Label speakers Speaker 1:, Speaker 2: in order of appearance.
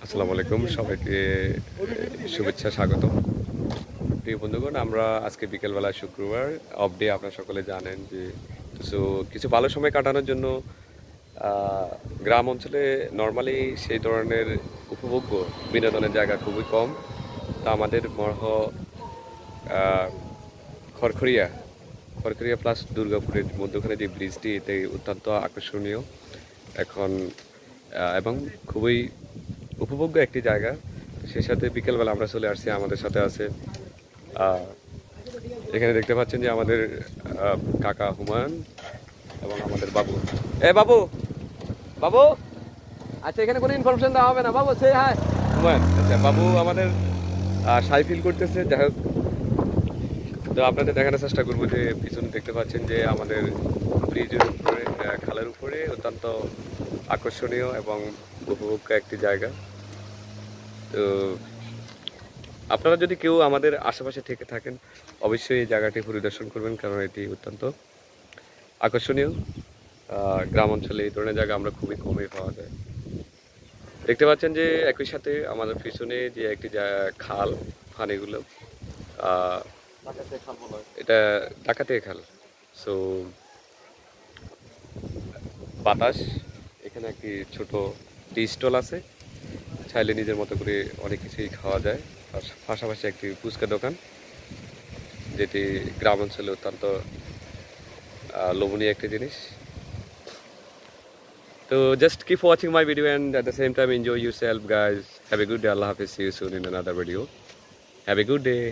Speaker 1: আসসালামু আলাইকুম সবাইকে শুভেচ্ছা স্বাগত প্রিয় বন্ধুগণ আমরা আজকে বিকেলবেলা শুক্রবার অফ ডে আপনারা সকলে জানেন যে কিছু কিছু ভালো সময় কাটানোর জন্য গ্রাম অঞ্চলে নর্মালি সেই ধরনের উপভোগ্য বিনোদনের জায়গা খুবই কম তা আমাদের মরহ খড়খড়িয়া খড়খড়িয়া প্লাস দুর্গাপুরের মধ্যখানে যে ব্রিজটি এতে অত্যন্ত আকর্ষণীয় এখন এবং খুবই উপভোগ্য একটি জায়গা সেই সাথে বিকেলবেলা আমরা চলে আসছি আমাদের সাথে আছে এখানে দেখতে পাচ্ছেন যে আমাদের কাকা হুমায়ুন এবং আমাদের বাবু বাবু বাবু আচ্ছা এখানে কোনো ইনফরমেশন দেওয়া হবে না বাবু সে হাই হুমায়ুন আচ্ছা বাবু আমাদের সাই ফিল করতেছে যাই হোক তো আপনাদের দেখানোর চেষ্টা করবো যে পিছনে দেখতে পাচ্ছেন যে আমাদের ব্রিজের উপরে খালের উপরে অত্যন্ত আকর্ষণীয় এবং উপভোগ্য একটি জায়গা তো আপনারা যদি কেউ আমাদের আশেপাশে থেকে থাকেন অবশ্যই এই জায়গাটি পরিদর্শন করবেন কারণ এটি অত্যন্ত আকর্ষণীয় গ্রাম অঞ্চলে এই ধরনের জায়গা আমরা খুবই কমই পাওয়া যায় দেখতে পাচ্ছেন যে একই সাথে আমাদের পিছনে যে একটি খাল পানিগুলো এটা ডাকাতিয়া খাল সো বাতাস এখানে একটি ছোট টি স্টল আছে চাইলে নিজের মতো করে অনেক কিছুই খাওয়া যায় আর পাশাপাশি একটি ফুচকা দোকান যেটি গ্রাম অঞ্চলে অত্যন্ত লোভনীয় একটি জিনিস তো just keep watching my video and at the same time enjoy yourself guys. Have a good day. Allah Hafiz. See you soon in another video. Have a good day.